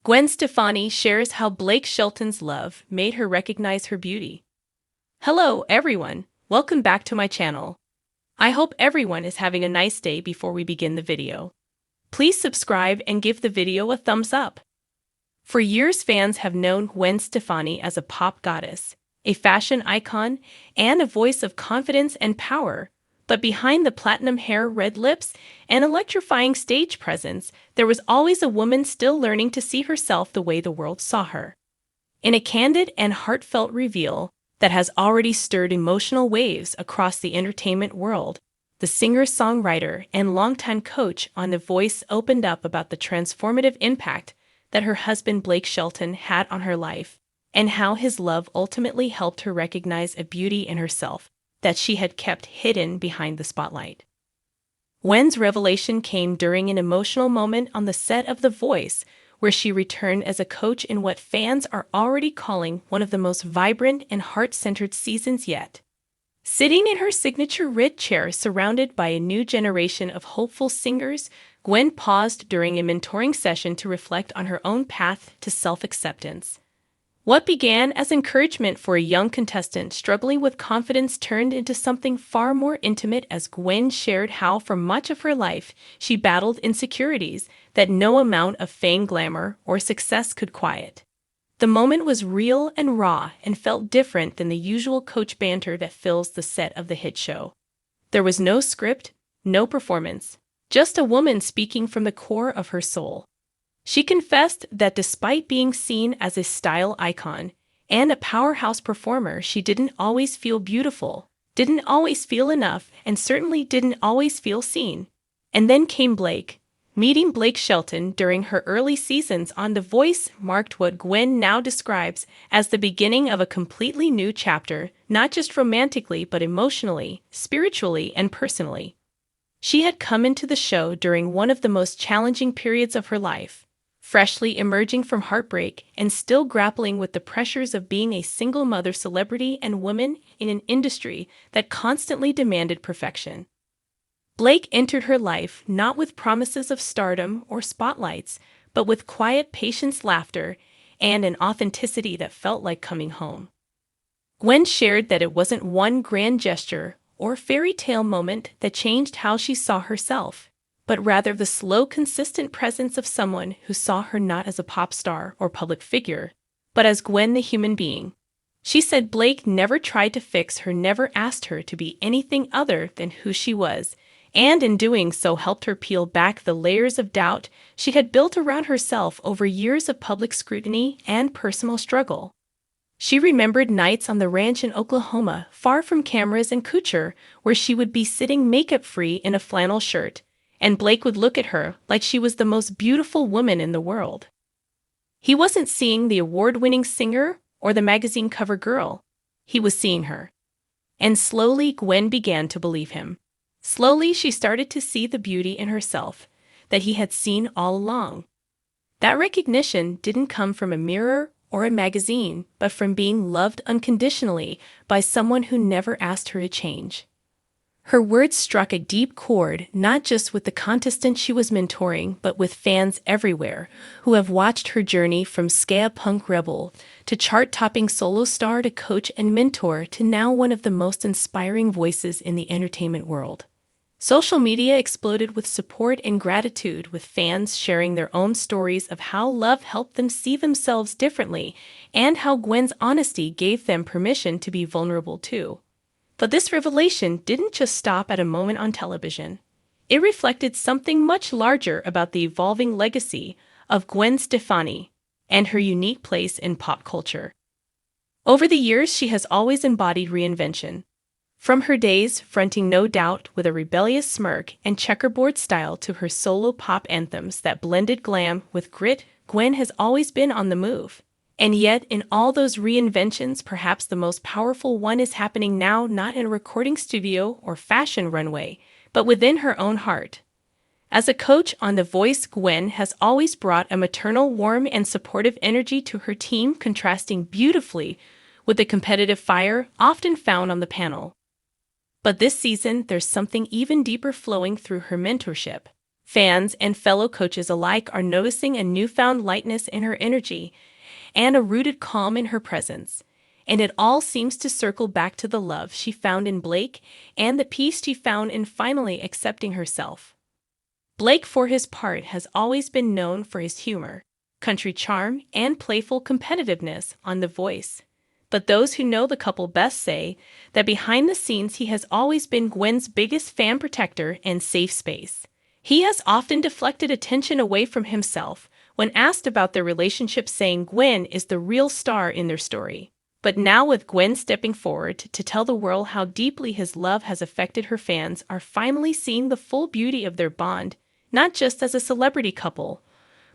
Gwen Stefani shares how Blake Shelton's love made her recognize her beauty. Hello, everyone. Welcome back to my channel. I hope everyone is having a nice day before we begin the video. Please subscribe and give the video a thumbs up. For years, fans have known Gwen Stefani as a pop goddess, a fashion icon, and a voice of confidence and power. But behind the platinum hair, red lips, and electrifying stage presence, there was always a woman still learning to see herself the way the world saw her. In a candid and heartfelt reveal that has already stirred emotional waves across the entertainment world, the singer-songwriter and longtime coach on The Voice opened up about the transformative impact that her husband Blake Shelton had on her life, and how his love ultimately helped her recognize a beauty in herself that she had kept hidden behind the spotlight. Gwen's revelation came during an emotional moment on the set of The Voice, where she returned as a coach in what fans are already calling one of the most vibrant and heart-centered seasons yet. Sitting in her signature red chair surrounded by a new generation of hopeful singers, Gwen paused during a mentoring session to reflect on her own path to self-acceptance. What began as encouragement for a young contestant struggling with confidence turned into something far more intimate as Gwen shared how, for much of her life, she battled insecurities that no amount of fame, glamour, or success could quiet. The moment was real and raw and felt different than the usual coach banter that fills the set of the hit show. There was no script, no performance, just a woman speaking from the core of her soul. She confessed that despite being seen as a style icon and a powerhouse performer, she didn't always feel beautiful, didn't always feel enough, and certainly didn't always feel seen. And then came Blake. Meeting Blake Shelton during her early seasons on The Voice marked what Gwen now describes as the beginning of a completely new chapter, not just romantically but emotionally, spiritually, and personally. She had come into the show during one of the most challenging periods of her life, freshly emerging from heartbreak and still grappling with the pressures of being a single mother, celebrity, and woman in an industry that constantly demanded perfection. Blake entered her life not with promises of stardom or spotlights, but with quiet patience, laughter, and an authenticity that felt like coming home. Gwen shared that it wasn't one grand gesture or fairy tale moment that changed how she saw herself, but rather the slow, consistent presence of someone who saw her not as a pop star or public figure, but as Gwen the human being. She said Blake never tried to fix her, never asked her to be anything other than who she was, and in doing so helped her peel back the layers of doubt she had built around herself over years of public scrutiny and personal struggle. She remembered nights on the ranch in Oklahoma, far from cameras and couture, where she would be sitting makeup-free in a flannel shirt, and Blake would look at her like she was the most beautiful woman in the world. He wasn't seeing the award-winning singer or the magazine cover girl. He was seeing her. And slowly, Gwen began to believe him. Slowly, she started to see the beauty in herself that he had seen all along. That recognition didn't come from a mirror or a magazine, but from being loved unconditionally by someone who never asked her to change. Her words struck a deep chord, not just with the contestant she was mentoring, but with fans everywhere who have watched her journey from ska punk rebel to chart-topping solo star to coach and mentor to now one of the most inspiring voices in the entertainment world. Social media exploded with support and gratitude, with fans sharing their own stories of how love helped them see themselves differently and how Gwen's honesty gave them permission to be vulnerable too. But this revelation didn't just stop at a moment on television. It reflected something much larger about the evolving legacy of Gwen Stefani and her unique place in pop culture. Over the years, she has always embodied reinvention. From her days fronting No Doubt with a rebellious smirk and checkerboard style to her solo pop anthems that blended glam with grit, Gwen has always been on the move. And yet, in all those reinventions, perhaps the most powerful one is happening now, not in a recording studio or fashion runway, but within her own heart. As a coach on The Voice, Gwen has always brought a maternal, warm, and supportive energy to her team, contrasting beautifully with the competitive fire often found on the panel. But this season, there's something even deeper flowing through her mentorship. Fans and fellow coaches alike are noticing a newfound lightness in her energy and a rooted calm in her presence. And it all seems to circle back to the love she found in Blake and the peace she found in finally accepting herself. Blake, for his part, has always been known for his humor, country charm, and playful competitiveness on The Voice. But those who know the couple best say that behind the scenes he has always been Gwen's biggest fan protector and safe space. He has often deflected attention away from himself when asked about their relationship, saying Gwen is the real star in their story. But now, with Gwen stepping forward to tell the world how deeply his love has affected her, fans are finally seeing the full beauty of their bond, not just as a celebrity couple,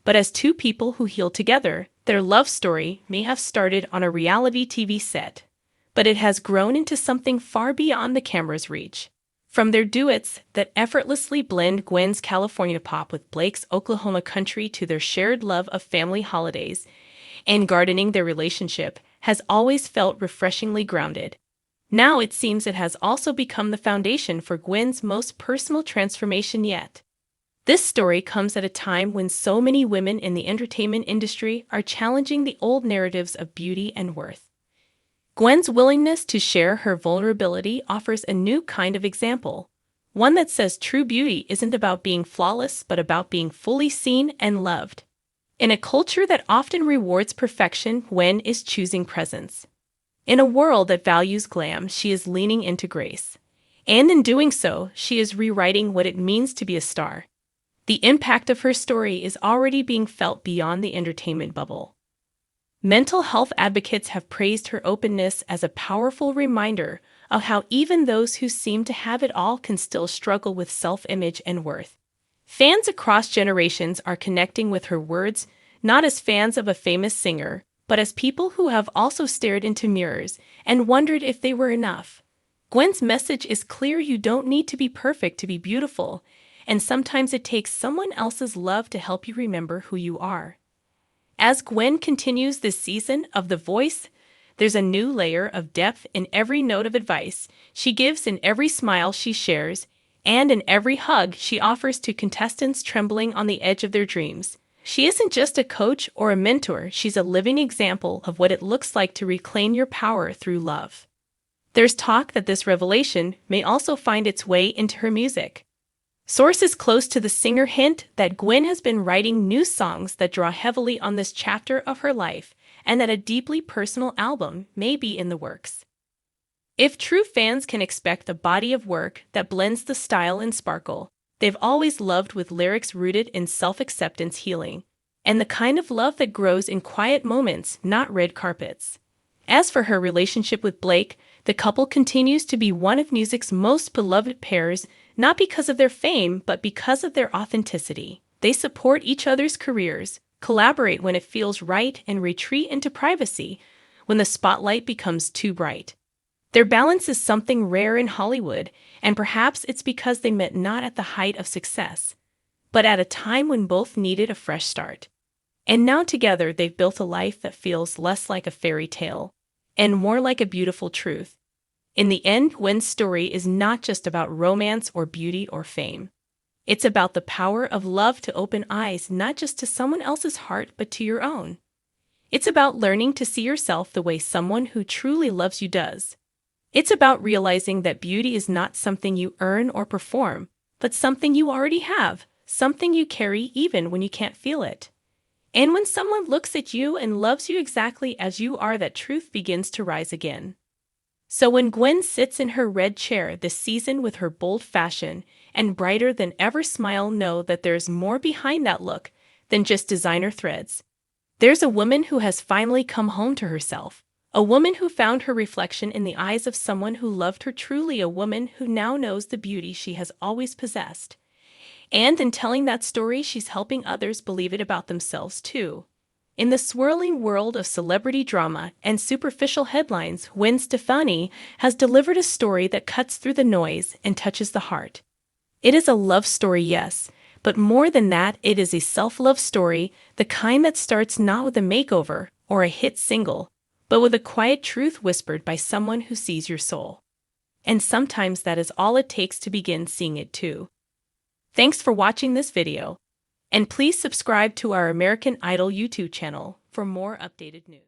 but as two people who heal together. Their love story may have started on a reality TV set, but it has grown into something far beyond the camera's reach. From their duets that effortlessly blend Gwen's California pop with Blake's Oklahoma country to their shared love of family holidays and gardening, their relationship has always felt refreshingly grounded. Now it seems it has also become the foundation for Gwen's most personal transformation yet. This story comes at a time when so many women in the entertainment industry are challenging the old narratives of beauty and worth. Gwen's willingness to share her vulnerability offers a new kind of example, one that says true beauty isn't about being flawless but about being fully seen and loved. In a culture that often rewards perfection, Gwen is choosing presence. In a world that values glam, she is leaning into grace. And in doing so, she is rewriting what it means to be a star. The impact of her story is already being felt beyond the entertainment bubble. Mental health advocates have praised her openness as a powerful reminder of how even those who seem to have it all can still struggle with self-image and worth. Fans across generations are connecting with her words, not as fans of a famous singer, but as people who have also stared into mirrors and wondered if they were enough. Gwen's message is clear: you don't need to be perfect to be beautiful, and sometimes it takes someone else's love to help you remember who you are. As Gwen continues this season of The Voice, there's a new layer of depth in every note of advice she gives, in every smile she shares, and in every hug she offers to contestants trembling on the edge of their dreams. She isn't just a coach or a mentor, she's a living example of what it looks like to reclaim your power through love. There's talk that this revelation may also find its way into her music. Sources close to the singer hint that Gwen has been writing new songs that draw heavily on this chapter of her life, and that a deeply personal album may be in the works. If true fans can expect a body of work that blends the style and sparkle they've always loved with lyrics rooted in self-acceptance, healing, and the kind of love that grows in quiet moments, not red carpets. As for her relationship with Blake, the couple continues to be one of music's most beloved pairs, not because of their fame, but because of their authenticity. They support each other's careers, collaborate when it feels right, and retreat into privacy when the spotlight becomes too bright. Their balance is something rare in Hollywood, and perhaps it's because they met not at the height of success, but at a time when both needed a fresh start. And now together they've built a life that feels less like a fairy tale and more like a beautiful truth. In the end, Gwen's story is not just about romance or beauty or fame. It's about the power of love to open eyes not just to someone else's heart but to your own. It's about learning to see yourself the way someone who truly loves you does. It's about realizing that beauty is not something you earn or perform, but something you already have, something you carry even when you can't feel it. And when someone looks at you and loves you exactly as you are, that truth begins to rise again. So when Gwen sits in her red chair this season with her bold fashion and brighter than ever smile, know that there's more behind that look than just designer threads. There's a woman who has finally come home to herself, a woman who found her reflection in the eyes of someone who loved her truly, a woman who now knows the beauty she has always possessed. And in telling that story, she's helping others believe it about themselves too. In the swirling world of celebrity drama and superficial headlines, Gwen Stefani has delivered a story that cuts through the noise and touches the heart. It is a love story, yes, but more than that, it is a self-love story, the kind that starts not with a makeover or a hit single, but with a quiet truth whispered by someone who sees your soul. And sometimes that is all it takes to begin seeing it too. Thanks for watching this video, and please subscribe to our American Idol YouTube channel for more updated news.